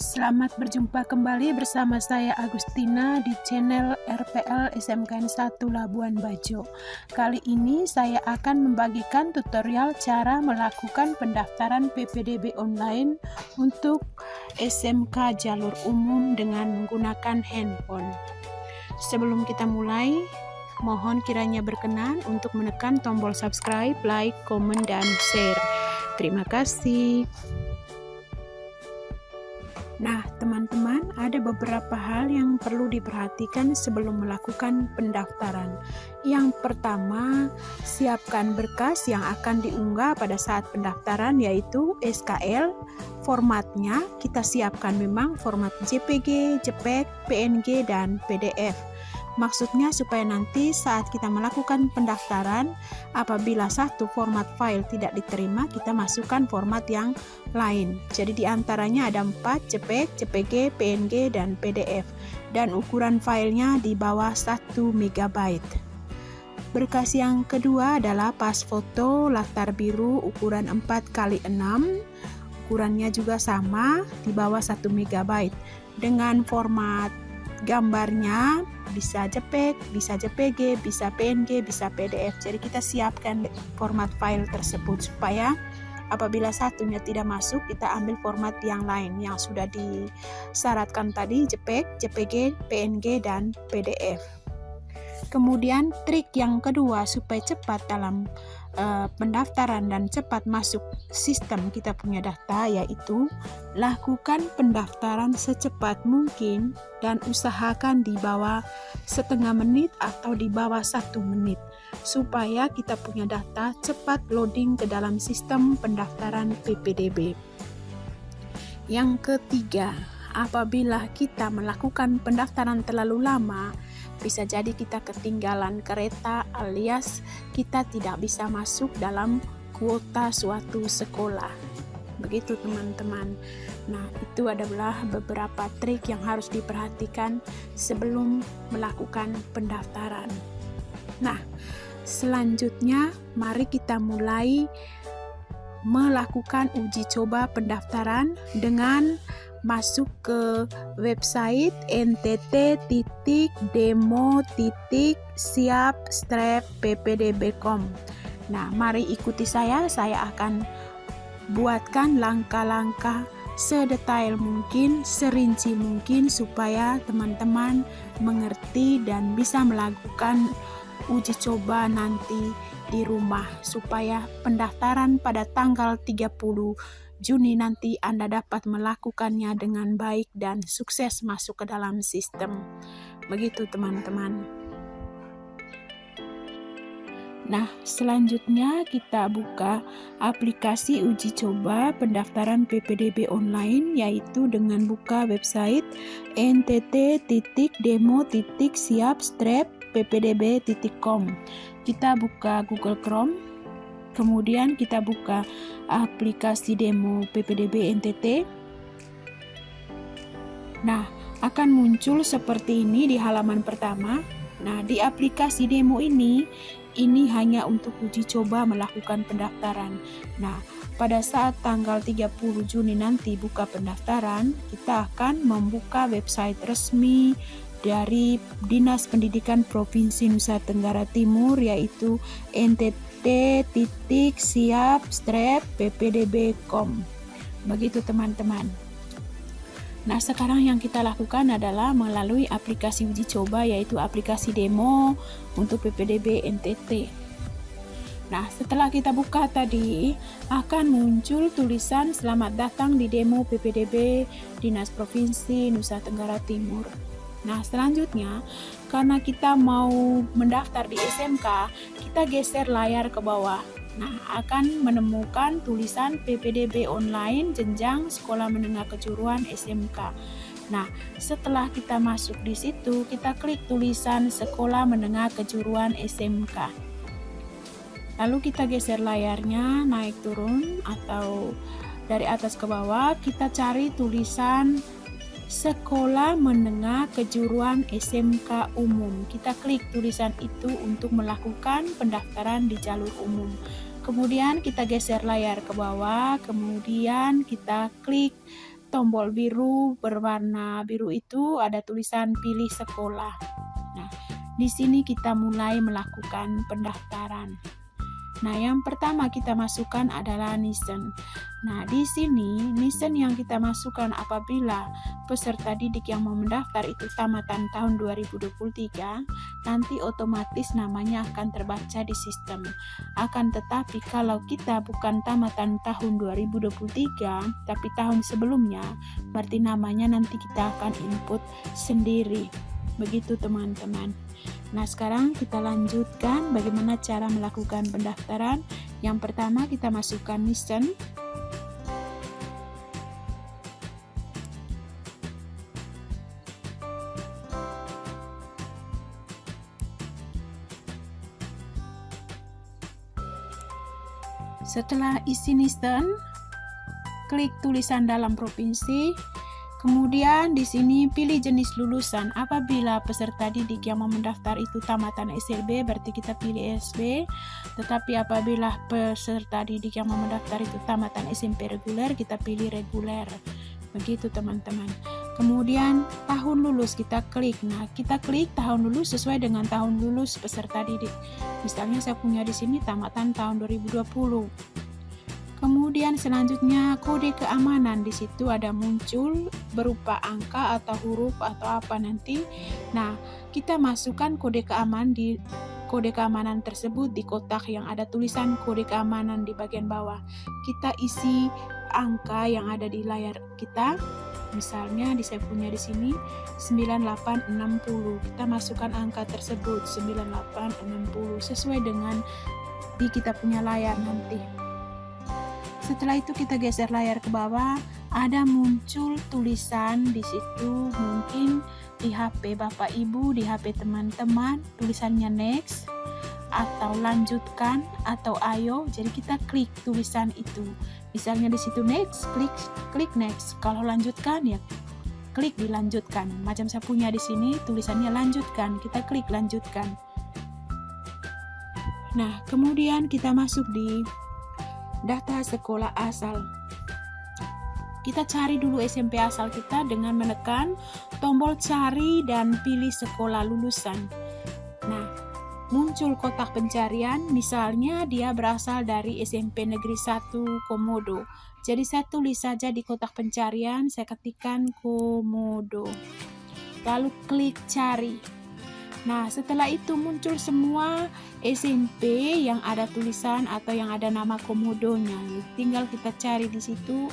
Selamat berjumpa kembali bersama saya Agustina di channel RPL SMKN 1 Labuan Bajo. Kali ini saya akan membagikan tutorial cara melakukan pendaftaran PPDB online untuk SMK jalur umum dengan menggunakan handphone. Sebelum kita mulai, mohon kiranya berkenan untuk menekan tombol subscribe, like, komen, dan share. Terima kasih. Nah, teman-teman, ada beberapa hal yang perlu diperhatikan sebelum melakukan pendaftaran. Yang pertama, siapkan berkas yang akan diunggah pada saat pendaftaran, yaitu SKL. Formatnya kita siapkan memang format JPG, JPEG, PNG, dan PDF. Maksudnya supaya nanti saat kita melakukan pendaftaran, apabila satu format file tidak diterima, kita masukkan format yang lain. Jadi diantaranya ada 4, JPEG, JPG, PNG, dan PDF. Dan ukuran filenya di bawah 1 MB. Berkas yang kedua adalah pas foto latar biru ukuran 4x6. Ukurannya juga sama di bawah 1 MB. Dengan format gambarnya bisa JPEG, bisa JPG, bisa PNG, bisa PDF. Jadi kita siapkan format file tersebut supaya apabila satunya tidak masuk, kita ambil format yang lain yang sudah disyaratkan tadi, JPEG, JPG, PNG, dan PDF. Kemudian trik yang kedua supaya cepat dalam pendaftaran dan cepat masuk sistem kita punya data, yaitu lakukan pendaftaran secepat mungkin dan usahakan di bawah setengah menit atau di bawah 1 menit supaya kita punya data cepat loading ke dalam sistem pendaftaran PPDB. Yang ketiga, apabila kita melakukan pendaftaran terlalu lama, bisa jadi kita ketinggalan kereta alias kita tidak bisa masuk dalam kuota suatu sekolah. Begitu teman-teman. Nah, itu adalah beberapa trik yang harus diperhatikan sebelum melakukan pendaftaran. Nah, selanjutnya mari kita mulai melakukan uji coba pendaftaran dengan masuk ke website ntt.demo.siap-ppdb.com. Nah, mari ikuti saya akan buatkan langkah-langkah sedetail mungkin, serinci mungkin supaya teman-teman mengerti dan bisa melakukan uji coba nanti di rumah supaya pendaftaran pada tanggal 30 Juni nanti Anda dapat melakukannya dengan baik dan sukses masuk ke dalam sistem. Begitu teman-teman. Nah, selanjutnya kita buka aplikasi uji coba pendaftaran PPDB online, yaitu dengan buka website ntt.demo.siap-ppdb.com. Kita buka Google Chrome. Kemudian kita buka aplikasi demo PPDB NTT. Nah, akan muncul seperti ini di halaman pertama. Nah, di aplikasi demo ini hanya untuk uji coba melakukan pendaftaran. Nah, pada saat tanggal 30 Juni nanti buka pendaftaran, kita akan membuka website resmi dari Dinas Pendidikan Provinsi Nusa Tenggara Timur, yaitu ntt.siap-ppdb.com. Begitu teman-teman. Nah, sekarang yang kita lakukan adalah melalui aplikasi uji coba, yaitu aplikasi demo untuk PPDB NTT. Nah, setelah kita buka tadi, akan muncul tulisan selamat datang di demo PPDB Dinas Provinsi Nusa Tenggara Timur. Nah, selanjutnya karena kita mau mendaftar di SMK, kita geser layar ke bawah. Nah, akan menemukan tulisan PPDB online jenjang sekolah menengah kejuruan SMK. Nah, setelah kita masuk di situ, kita klik tulisan sekolah menengah kejuruan SMK. Lalu kita geser layarnya naik turun atau dari atas ke bawah, kita cari tulisan Sekolah Menengah Kejuruan SMK Umum. Kita klik tulisan itu untuk melakukan pendaftaran di jalur umum. Kemudian kita geser layar ke bawah, kemudian kita klik tombol biru berwarna biru itu ada tulisan pilih sekolah. Nah, di sini kita mulai melakukan pendaftaran. Nah, yang pertama kita masukkan adalah NISN. Nah, di sini NISN yang kita masukkan apabila peserta didik yang mau mendaftar itu tamatan tahun 2023, nanti otomatis namanya akan terbaca di sistem. Akan tetapi kalau kita bukan tamatan tahun 2023, tapi tahun sebelumnya, berarti namanya nanti kita akan input sendiri. Begitu teman-teman. Nah, sekarang kita lanjutkan bagaimana cara melakukan pendaftaran. Yang pertama kita masukkan NISN. Setelah isi NISN, klik tulisan dalam provinsi. Kemudian di sini pilih jenis lulusan. Apabila peserta didik yang mau mendaftar itu tamatan SLB, berarti kita pilih SB. Tetapi apabila peserta didik yang mau mendaftar itu tamatan SMP reguler, kita pilih reguler. Begitu teman-teman. Kemudian tahun lulus kita klik. Nah, kita klik tahun lulus sesuai dengan tahun lulus peserta didik. Misalnya saya punya di sini tamatan tahun 2020. Kemudian selanjutnya kode keamanan, di situ ada muncul berupa angka atau huruf atau apa nanti. Nah, kita masukkan kode keamanan tersebut di kotak yang ada tulisan kode keamanan di bagian bawah. Kita isi angka yang ada di layar kita. Misalnya saya punya di sini 9860. Kita masukkan angka tersebut 9860 sesuai dengan di kita punya layar nanti. Setelah itu kita geser layar ke bawah, ada muncul tulisan di situ, mungkin di HP Bapak Ibu, di HP teman-teman, tulisannya next atau lanjutkan atau ayo. Jadi kita klik tulisan itu. Misalnya di situ next, klik next. Kalau lanjutkan ya klik dilanjutkan. Macam saya punya di sini tulisannya lanjutkan, kita klik lanjutkan. Nah, kemudian kita masuk di data sekolah asal. Kita cari dulu SMP asal kita dengan menekan tombol cari dan pilih sekolah lulusan. Nah, muncul kotak pencarian, misalnya dia berasal dari SMP Negeri 1 Komodo. Jadi saya tulis saja di kotak pencarian, saya ketikkan Komodo. Lalu klik cari. Nah, setelah itu muncul semua SMP yang ada tulisan atau yang ada nama komodonya. Tinggal kita cari di situ.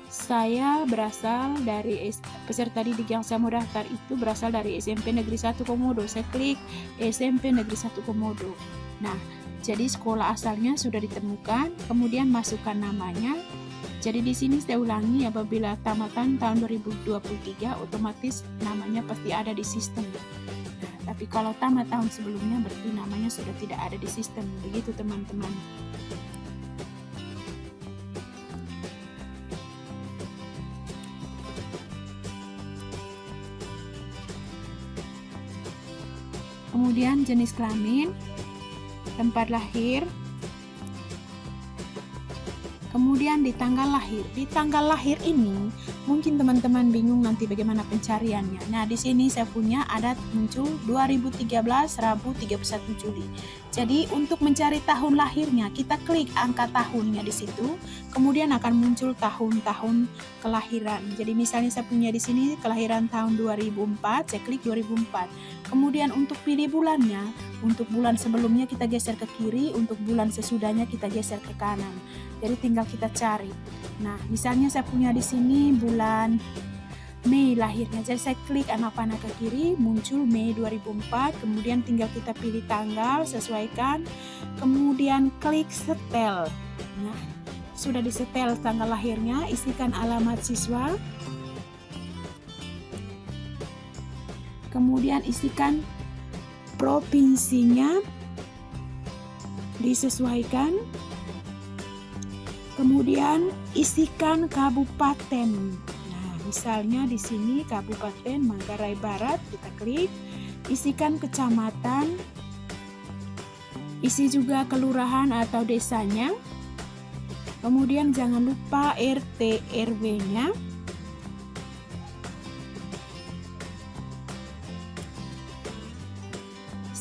Saya berasal dari peserta didik yang saya mau daftar itu berasal dari SMP Negeri 1 Komodo. Saya klik SMP Negeri 1 Komodo. Nah, jadi sekolah asalnya sudah ditemukan, kemudian masukkan namanya. Jadi di sini saya ulangi, apabila tamatan tahun 2023 otomatis namanya pasti ada di sistem. Tapi kalau tamat tahun sebelumnya berarti namanya sudah tidak ada di sistem. Begitu teman-teman. Kemudian jenis kelamin, tempat lahir, kemudian di tanggal lahir. Di tanggal lahir ini mungkin teman-teman bingung nanti bagaimana pencariannya. Nah, di sini saya punya ada muncul 2013 Rabu 31 Juli. Jadi untuk mencari tahun lahirnya, kita klik angka tahunnya di situ, kemudian akan muncul tahun-tahun kelahiran. Jadi misalnya saya punya di sini kelahiran tahun 2004, saya klik 2004. Kemudian untuk pilih bulannya, untuk bulan sebelumnya kita geser ke kiri, untuk bulan sesudahnya kita geser ke kanan. Jadi tinggal kita cari. Nah, misalnya saya punya di sini bulan Mei lahirnya. Jadi saya klik anak panah ke kiri, muncul Mei 2004, kemudian tinggal kita pilih tanggal, sesuaikan, kemudian klik setel. Nah, sudah disetel tanggal lahirnya, isikan alamat siswa. Kemudian isikan provinsinya, disesuaikan. Kemudian isikan kabupaten. Nah, misalnya di sini Kabupaten Manggarai Barat, kita klik. Isikan kecamatan. Isi juga kelurahan atau desanya. Kemudian jangan lupa RT RW-nya.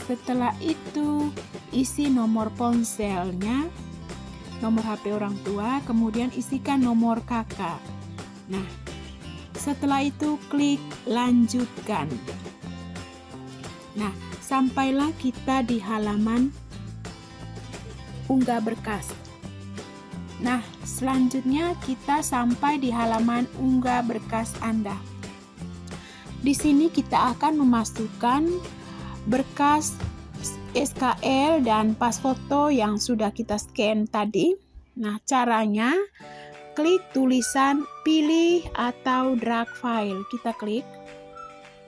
Setelah itu isi nomor ponselnya, nomor HP orang tua, kemudian isikan nomor kakak. Nah, setelah itu klik lanjutkan. Nah, sampailah kita di halaman unggah berkas. Nah, selanjutnya kita sampai di halaman unggah berkas Anda. Di sini kita akan memasukkan berkas SKL dan pas foto yang sudah kita scan tadi. Nah, caranya klik tulisan pilih atau drag file. Kita klik.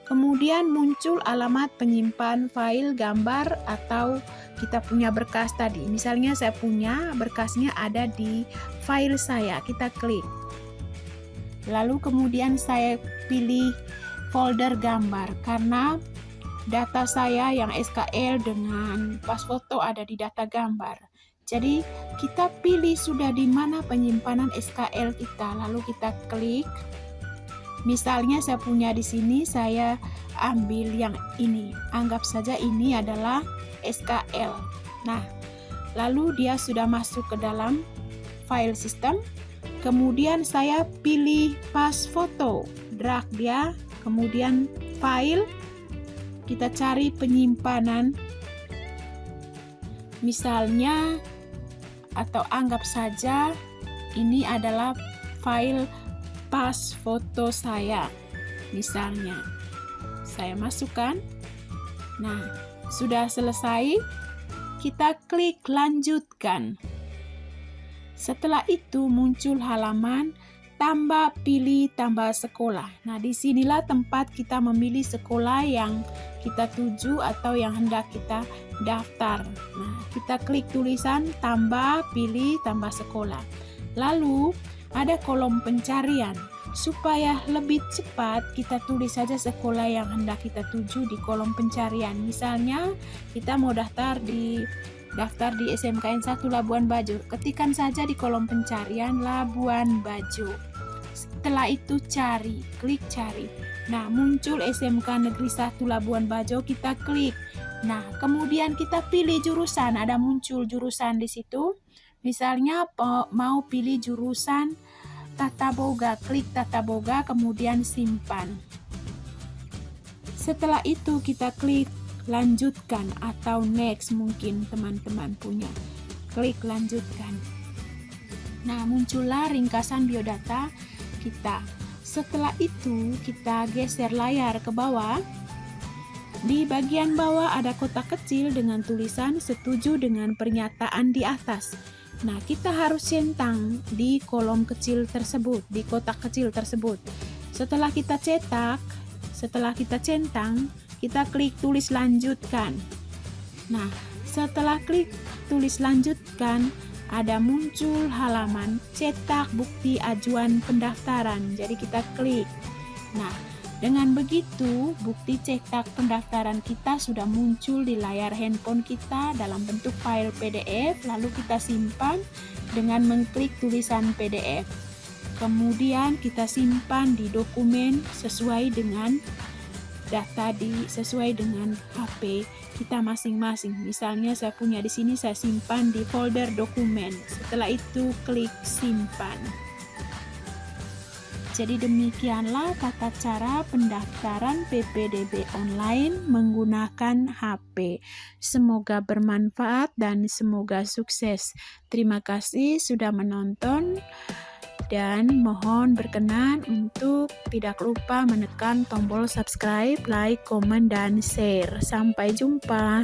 Kemudian muncul alamat penyimpan file gambar atau kita punya berkas tadi. Misalnya saya punya berkasnya ada di file saya. Kita klik. Lalu kemudian saya pilih folder gambar karena data saya yang SKL dengan pas foto ada di data gambar. Jadi kita pilih sudah di mana penyimpanan SKL kita, lalu kita klik. Misalnya saya punya di sini, saya ambil yang ini. Anggap saja ini adalah SKL. Nah, lalu dia sudah masuk ke dalam file system. Kemudian saya pilih pas foto, drag dia, kemudian file. Kita cari penyimpanan. Misalnya atau anggap saja ini adalah file pas foto saya. Misalnya saya masukkan. Nah, sudah selesai. Kita klik lanjutkan. Setelah itu muncul halaman tambah pilih tambah sekolah. Nah, disinilah tempat kita memilih sekolah yang kita tuju atau yang hendak kita daftar. Nah, kita klik tulisan tambah pilih tambah sekolah. Lalu ada kolom pencarian. Supaya lebih cepat, kita tulis saja sekolah yang hendak kita tuju di kolom pencarian. Misalnya, kita mau daftar di SMKN 1 Labuan Bajo. Ketikkan saja di kolom pencarian Labuan Bajo. Setelah itu cari, klik cari. Nah, muncul SMK Negeri 1 Labuan Bajo, kita klik. Nah, kemudian kita pilih jurusan, ada muncul jurusan di situ. Misalnya mau pilih jurusan Tata Boga, klik Tata Boga, kemudian simpan. Setelah itu kita klik lanjutkan atau next, mungkin teman-teman punya. Klik lanjutkan. Nah, muncullah ringkasan biodata kita. Setelah itu kita geser layar ke bawah. Di bagian bawah ada kotak kecil dengan tulisan setuju dengan pernyataan di atas. Nah, kita harus centang di kolom kecil tersebut, di kotak kecil tersebut. Setelah kita cetak, setelah kita centang, kita klik tulis lanjutkan. Nah, setelah klik tulis lanjutkan, ada muncul halaman cetak bukti ajuan pendaftaran. Jadi kita klik. Nah, dengan begitu, bukti cetak pendaftaran kita sudah muncul di layar handphone kita dalam bentuk file PDF, lalu kita simpan dengan mengklik tulisan PDF. Kemudian kita simpan di dokumen sesuai dengan sesuai dengan HP kita masing-masing. Misalnya saya punya di sini, saya simpan di folder dokumen. Setelah itu klik simpan. Jadi demikianlah tata cara pendaftaran PPDB online menggunakan HP. Semoga bermanfaat dan semoga sukses. Terima kasih sudah menonton dan mohon berkenan untuk tidak lupa menekan tombol subscribe, like, komen, dan share. Sampai jumpa.